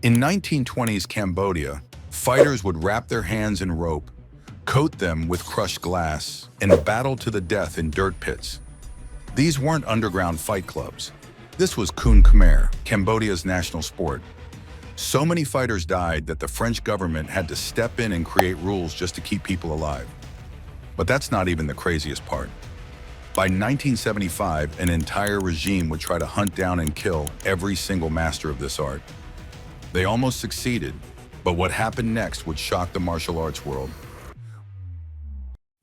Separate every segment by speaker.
Speaker 1: In 1920s Cambodia, fighters would wrap their hands in rope, coat them with crushed glass, and battle to the death in dirt pits. These weren't underground fight clubs. This was Kun Khmer, Cambodia's national sport. So many fighters died that the French government had to step in and create rules just to keep people alive. But that's not even the craziest part. By 1975, an entire regime would try to hunt down and kill every single master of this art. They almost succeeded, but what happened next would shock the martial arts world.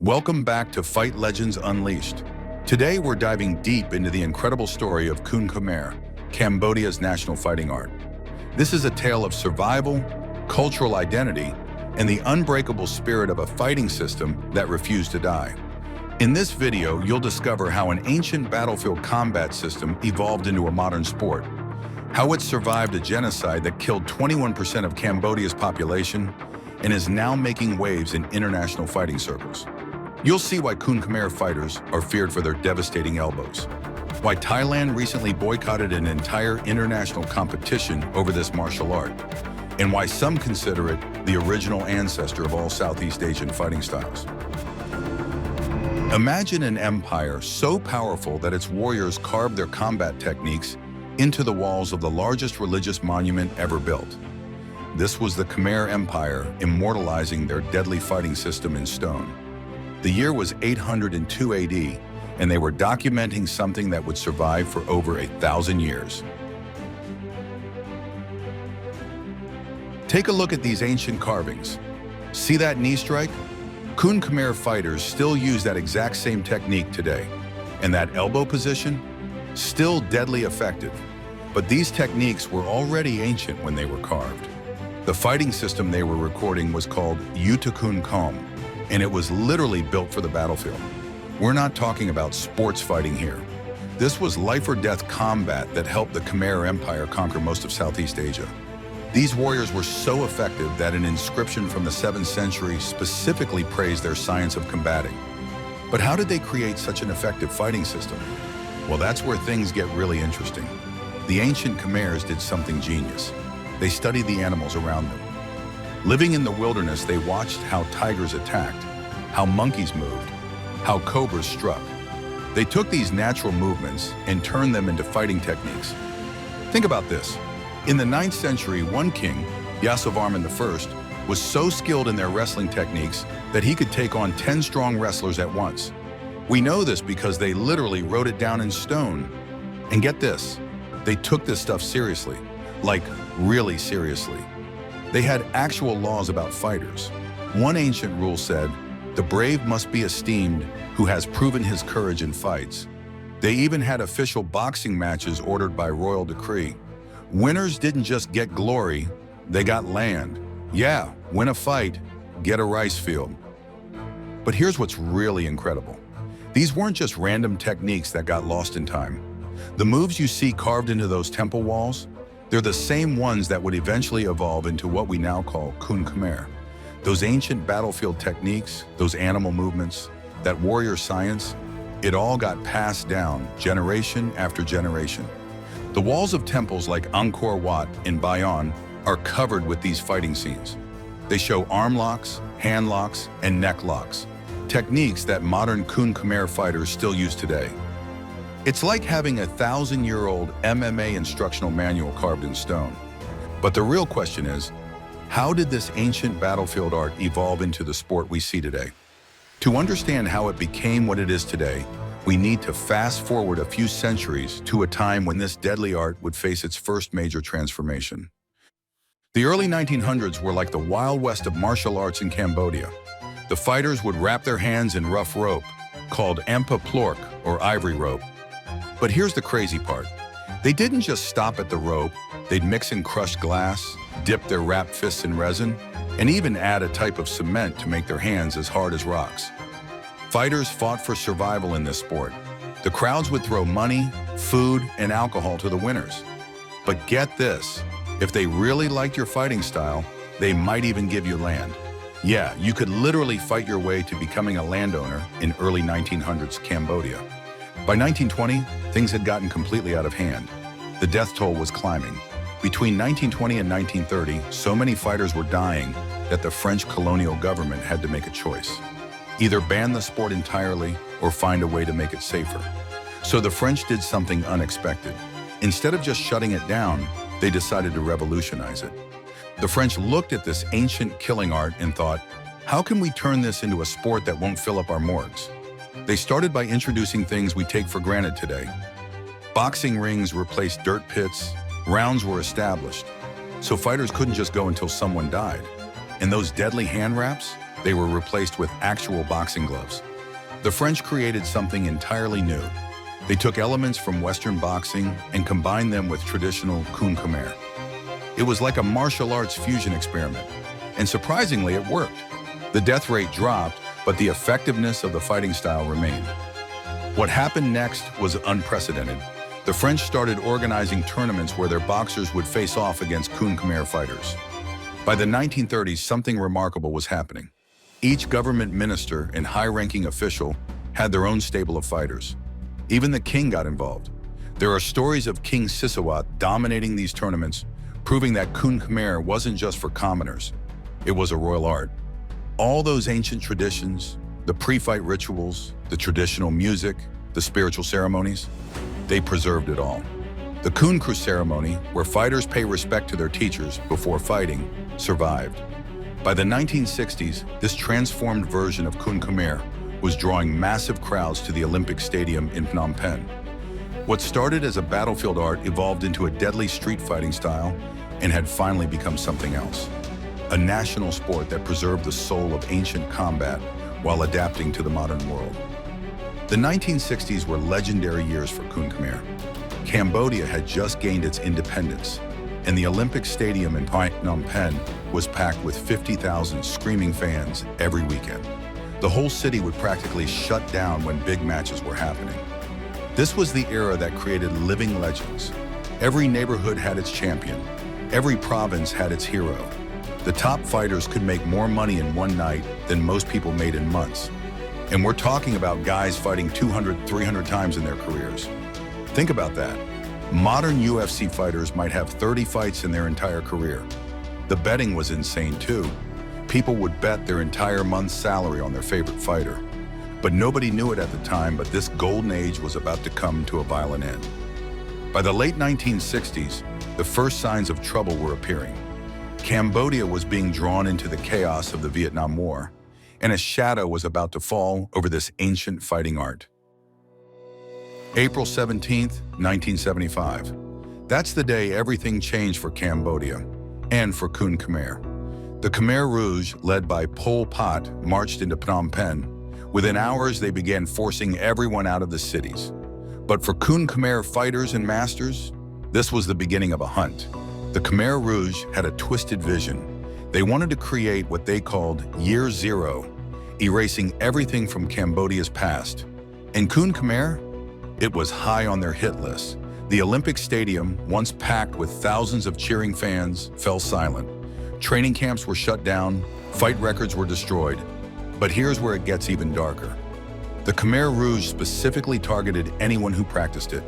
Speaker 1: Welcome back to Fight Legends Unleashed. Today we're diving deep into the incredible story of Kun Khmer, Cambodia's national fighting art. This is a tale of survival, cultural identity, and the unbreakable spirit of a fighting system that refused to die. In this video, you'll discover how an ancient battlefield combat system evolved into a modern sport, how it survived a genocide that killed 21% of Cambodia's population and is now making waves in international fighting circles. You'll see why Kun Khmer fighters are feared for their devastating elbows, why Thailand recently boycotted an entire international competition over this martial art, and why some consider it the original ancestor of all Southeast Asian fighting styles. Imagine an empire so powerful that its warriors carved their combat techniques into the walls of the largest religious monument ever built. This was the Khmer Empire immortalizing their deadly fighting system in stone. The year was 802 AD, and they were documenting something that would survive for over 1,000 years. Take a look at these ancient carvings. See that knee strike? Kun Khmer fighters still use that exact same technique today. And that elbow position? Still deadly effective. But these techniques were already ancient when they were carved. The fighting system they were recording was called Kun Khmer, and it was literally built for the battlefield. We're not talking about sports fighting here. This was life or death combat that helped the Khmer Empire conquer most of Southeast Asia. These warriors were so effective that an inscription from the 7th century specifically praised their science of combating. But how did they create such an effective fighting system? Well, that's where things get really interesting. The ancient Khmers did something genius. They studied the animals around them. Living in the wilderness, they watched how tigers attacked, how monkeys moved, how cobras struck. They took these natural movements and turned them into fighting techniques. Think about this. In the 9th century, one king, Yasovarman I, was so skilled in their wrestling techniques that he could take on 10 strong wrestlers at once. We know this because they literally wrote it down in stone. And get this, they took this stuff seriously, like really seriously. They had actual laws about fighters. One ancient rule said, "The brave must be esteemed who has proven his courage in fights." They even had official boxing matches ordered by royal decree. Winners didn't just get glory, they got land. Yeah, win a fight, get a rice field. But here's what's really incredible. These weren't just random techniques that got lost in time. The moves you see carved into those temple walls, they're the same ones that would eventually evolve into what we now call Kun Khmer. Those ancient battlefield techniques, those animal movements, that warrior science, it all got passed down generation after generation. The walls of temples like Angkor Wat in Bayon are covered with these fighting scenes. They show arm locks, hand locks, and neck locks, techniques that modern Kun Khmer fighters still use today. It's like having a 1,000-year-old MMA instructional manual carved in stone. But the real question is, how did this ancient battlefield art evolve into the sport we see today? To understand how it became what it is today, we need to fast forward a few centuries to a time when this deadly art would face its first major transformation. The early 1900s were like the Wild West of martial arts in Cambodia. The fighters would wrap their hands in rough rope, called ampa plork, or ivory rope. But here's the crazy part. They didn't just stop at the rope, they'd mix in crushed glass, dip their wrapped fists in resin, and even add a type of cement to make their hands as hard as rocks. Fighters fought for survival in this sport. The crowds would throw money, food, and alcohol to the winners. But get this, if they really liked your fighting style, they might even give you land. Yeah, you could literally fight your way to becoming a landowner in early 1900s Cambodia. By 1920, things had gotten completely out of hand. The death toll was climbing. Between 1920 and 1930, so many fighters were dying that the French colonial government had to make a choice. Either ban the sport entirely or find a way to make it safer. So the French did something unexpected. Instead of just shutting it down, they decided to revolutionize it. The French looked at this ancient killing art and thought, how can we turn this into a sport that won't fill up our morgues? They started by introducing things we take for granted today. Boxing rings replaced dirt pits, rounds were established, so fighters couldn't just go until someone died. And those deadly hand wraps, they were replaced with actual boxing gloves. The French created something entirely new. They took elements from Western boxing and combined them with traditional Kun Khmer. It was like a martial arts fusion experiment, and surprisingly, it worked. The death rate dropped, but the effectiveness of the fighting style remained. What happened next was unprecedented. The French started organizing tournaments where their boxers would face off against Kun Khmer fighters. By the 1930s, something remarkable was happening. Each government minister and high-ranking official had their own stable of fighters. Even the king got involved. There are stories of King Sisawat dominating these tournaments, proving that Kun Khmer wasn't just for commoners. It was a royal art. All those ancient traditions, the pre-fight rituals, the traditional music, the spiritual ceremonies, they preserved it all. The Kon Crew ceremony, where fighters pay respect to their teachers before fighting, survived. By the 1960s, this transformed version of Kun Khmer was drawing massive crowds to the Olympic Stadium in Phnom Penh. What started as a battlefield art evolved into a deadly street fighting style and had finally become something else. A national sport that preserved the soul of ancient combat while adapting to the modern world. The 1960s were legendary years for Kun Khmer. Cambodia had just gained its independence, and the Olympic Stadium in Phnom Penh was packed with 50,000 screaming fans every weekend. The whole city would practically shut down when big matches were happening. This was the era that created living legends. Every neighborhood had its champion. Every province had its hero. The top fighters could make more money in one night than most people made in months. And we're talking about guys fighting 200, 300 times in their careers. Think about that. Modern UFC fighters might have 30 fights in their entire career. The betting was insane too. People would bet their entire month's salary on their favorite fighter. But nobody knew it at the time, but this golden age was about to come to a violent end. By the late 1960s, the first signs of trouble were appearing. Cambodia was being drawn into the chaos of the Vietnam War, and a shadow was about to fall over this ancient fighting art. April 17th, 1975. That's the day everything changed for Cambodia and for Kun Khmer. The Khmer Rouge, led by Pol Pot, marched into Phnom Penh. Within hours, they began forcing everyone out of the cities. But for Kun Khmer fighters and masters, this was the beginning of a hunt. The Khmer Rouge had a twisted vision. They wanted to create what they called Year Zero, erasing everything from Cambodia's past. And Kun Khmer? It was high on their hit list. The Olympic Stadium, once packed with thousands of cheering fans, fell silent. Training camps were shut down, fight records were destroyed. But here's where it gets even darker. The Khmer Rouge specifically targeted anyone who practiced it.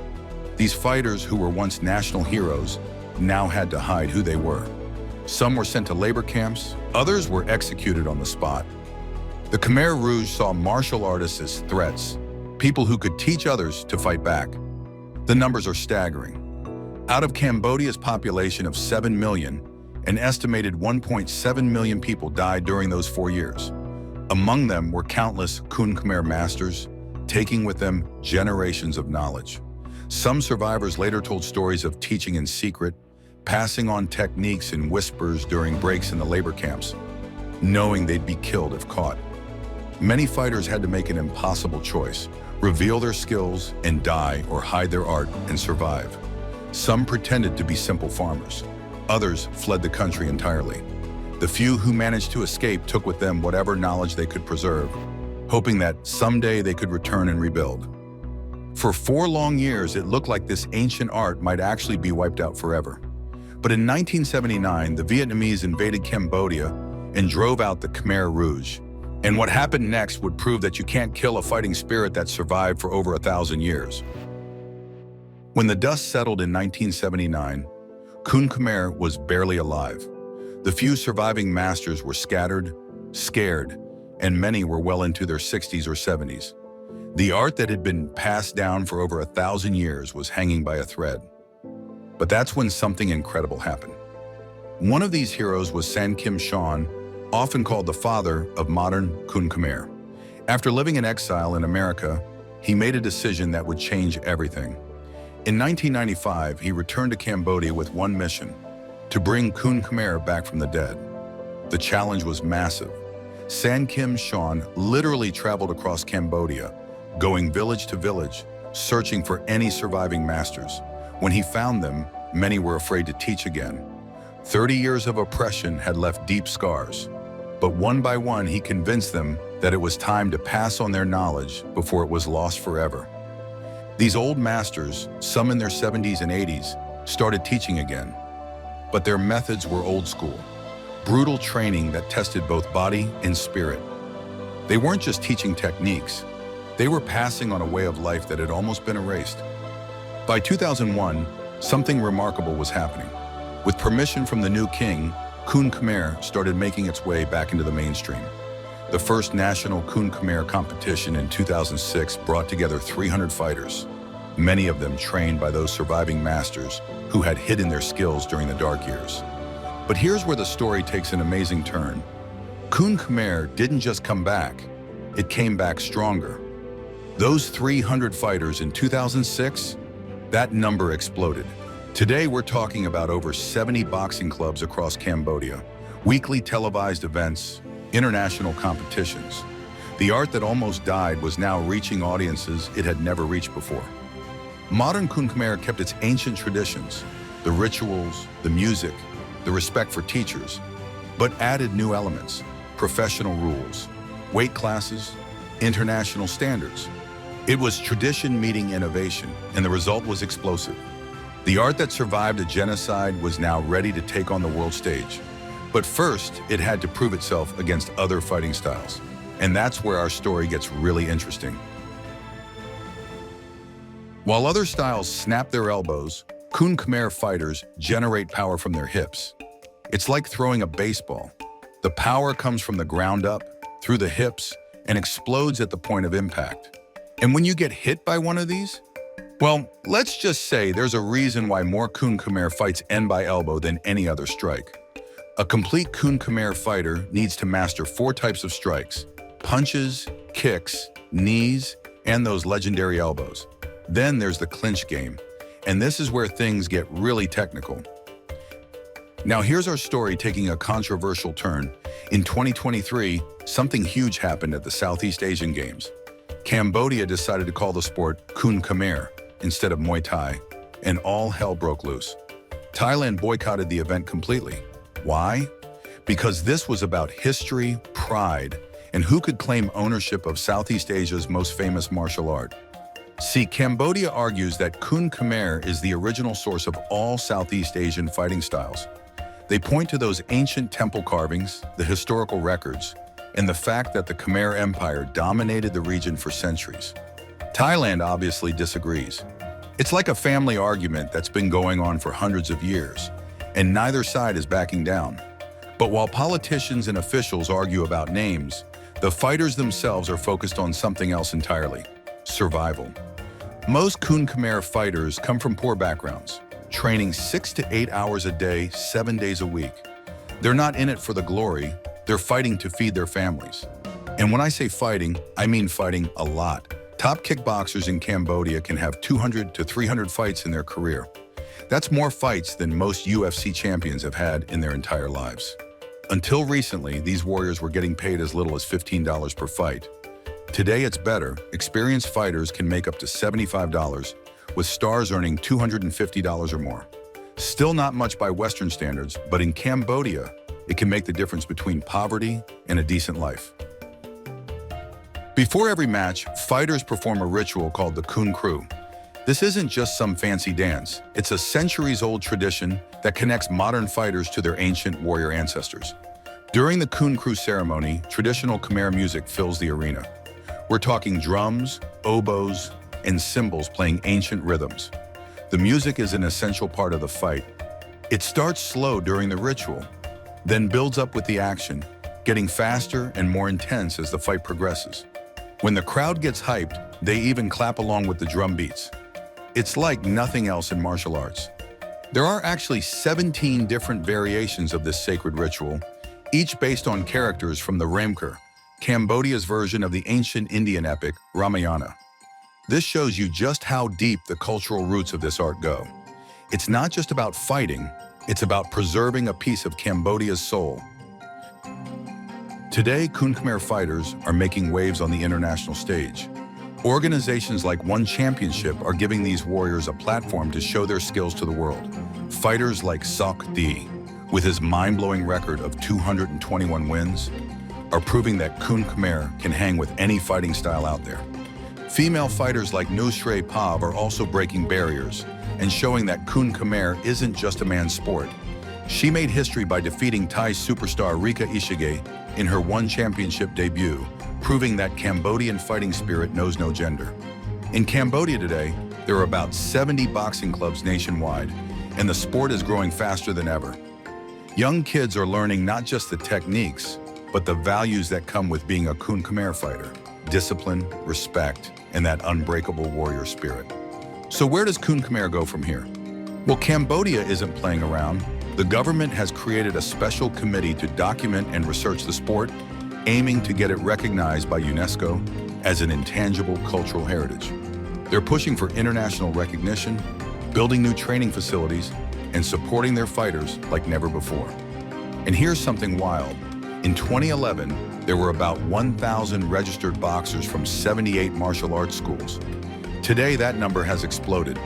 Speaker 1: These fighters who were once national heroes now had to hide who they were. Some were sent to labor camps, others were executed on the spot. The Khmer Rouge saw martial artists as threats, people who could teach others to fight back. The numbers are staggering. Out of Cambodia's population of 7 million, an estimated 1.7 million people died during those 4 years. Among them were countless Kun Khmer masters, taking with them generations of knowledge. Some survivors later told stories of teaching in secret, passing on techniques in whispers during breaks in the labor camps, knowing they'd be killed if caught. Many fighters had to make an impossible choice, reveal their skills and die, or hide their art and survive. Some pretended to be simple farmers. Others fled the country entirely. The few who managed to escape took with them whatever knowledge they could preserve, hoping that someday they could return and rebuild. For 4 long years, it looked like this ancient art might actually be wiped out forever. But in 1979, the Vietnamese invaded Cambodia and drove out the Khmer Rouge. And what happened next would prove that you can't kill a fighting spirit that survived for over 1,000 years. When the dust settled in 1979, Kun Khmer was barely alive. The few surviving masters were scattered, scared, and many were well into their 60s or 70s. The art that had been passed down for over 1,000 years was hanging by a thread. But that's when something incredible happened. One of these heroes was San Kim Shon, often called the father of modern Kun Khmer. After living in exile in America, he made a decision that would change everything. In 1995, he returned to Cambodia with one mission: to bring Kun Khmer back from the dead. The challenge was massive. San Kim Shon literally traveled across Cambodia, going village to village, searching for any surviving masters. When he found them, many were afraid to teach again. 30 years of oppression had left deep scars. But one by one, he convinced them that it was time to pass on their knowledge before it was lost forever. These old masters, some in their 70s and 80s, started teaching again. But their methods were old school, brutal training that tested both body and spirit. They weren't just teaching techniques, they were passing on a way of life that had almost been erased. By 2001, something remarkable was happening. With permission from the new king, Kun Khmer started making its way back into the mainstream. The first national Kun Khmer competition in 2006 brought together 300 fighters, many of them trained by those surviving masters who had hidden their skills during the dark years. But here's where the story takes an amazing turn. Kun Khmer didn't just come back, it came back stronger. Those 300 fighters in 2006, that number exploded. Today we're talking about over 70 boxing clubs across Cambodia, weekly televised events, international competitions. The art that almost died was now reaching audiences it had never reached before. Modern Kun Khmer kept its ancient traditions, the rituals, the music, the respect for teachers, but added new elements: professional rules, weight classes, international standards. It was tradition meeting innovation, and the result was explosive. The art that survived a genocide was now ready to take on the world stage. But first, it had to prove itself against other fighting styles. And that's where our story gets really interesting. While other styles snap their elbows, Kun Khmer fighters generate power from their hips. It's like throwing a baseball. The power comes from the ground up, through the hips, and explodes at the point of impact. And when you get hit by one of these, well, let's just say there's a reason why more Kun Khmer fights end by elbow than any other strike. A complete Kun Khmer fighter needs to master 4 types of strikes: punches, kicks, knees, and those legendary elbows. Then there's the clinch game, and this is where things get really technical. Now here's our story taking a controversial turn. In 2023, something huge happened at the Southeast Asian Games. Cambodia decided to call the sport Kun Khmer instead of Muay Thai, and all hell broke loose. Thailand boycotted the event completely. Why? Because this was about history, pride, and who could claim ownership of Southeast Asia's most famous martial art. See, Cambodia argues that Kun Khmer is the original source of all Southeast Asian fighting styles. They point to those ancient temple carvings, the historical records, and the fact that the Khmer Empire dominated the region for centuries. Thailand obviously disagrees. It's like a family argument that's been going on for hundreds of years, and neither side is backing down. But while politicians and officials argue about names, the fighters themselves are focused on something else entirely: survival. Most Kun Khmer fighters come from poor backgrounds, training 6 to 8 hours a day, 7 days a week. They're not in it for the glory, they're fighting to feed their families. And when I say fighting, I mean fighting a lot. Top kickboxers in Cambodia can have 200 to 300 fights in their career. That's more fights than most UFC champions have had in their entire lives. Until recently, these warriors were getting paid as little as $15 per fight. Today it's better. Experienced fighters can make up to $75, with stars earning $250 or more. Still not much by Western standards, but in Cambodia, it can make the difference between poverty and a decent life. Before every match, fighters perform a ritual called the Kon Crew. This isn't just some fancy dance. It's a centuries-old tradition that connects modern fighters to their ancient warrior ancestors. During the Kon Crew ceremony, traditional Khmer music fills the arena. We're talking drums, oboes, and cymbals playing ancient rhythms. The music is an essential part of the fight. It starts slow during the ritual, then builds up with the action, getting faster and more intense as the fight progresses. When the crowd gets hyped, they even clap along with the drum beats. It's like nothing else in martial arts. There are actually 17 different variations of this sacred ritual, each based on characters from the Khmer, Cambodia's version of the ancient Indian epic Ramayana. This shows you just how deep the cultural roots of this art go. It's not just about fighting, it's about preserving a piece of Cambodia's soul. Today, Kun Khmer fighters are making waves on the international stage. Organizations like One Championship are giving these warriors a platform to show their skills to the world. Fighters like Sok Di, with his mind-blowing record of 221 wins, are proving that Kun Khmer can hang with any fighting style out there. Female fighters like Nusre Pav are also breaking barriers and showing that Kun Khmer isn't just a man's sport. She made history by defeating Thai superstar Rika Ishige in her One Championship debut, proving that Cambodian fighting spirit knows no gender. In Cambodia today, there are about 70 boxing clubs nationwide, and the sport is growing faster than ever. Young kids are learning not just the techniques, but the values that come with being a Kun Khmer fighter: discipline, respect, and that unbreakable warrior spirit. So where does Kun Khmer go from here? Well, Cambodia isn't playing around. The government has created a special committee to document and research the sport, aiming to get it recognized by UNESCO as an intangible cultural heritage. They're pushing for international recognition, building new training facilities, and supporting their fighters like never before. And here's something wild. In 2011, there were about 1,000 registered boxers from 78 martial arts schools. Today, that number has exploded.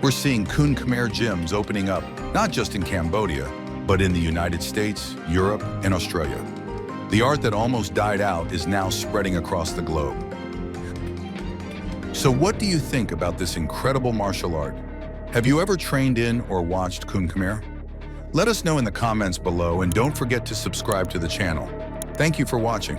Speaker 1: We're seeing Kun Khmer gyms opening up, not just in Cambodia, but in the United States, Europe, and Australia. The art that almost died out is now spreading across the globe. So what do you think about this incredible martial art? Have you ever trained in or watched Kun Khmer? Let us know in the comments below, and don't forget to subscribe to the channel. Thank you for watching.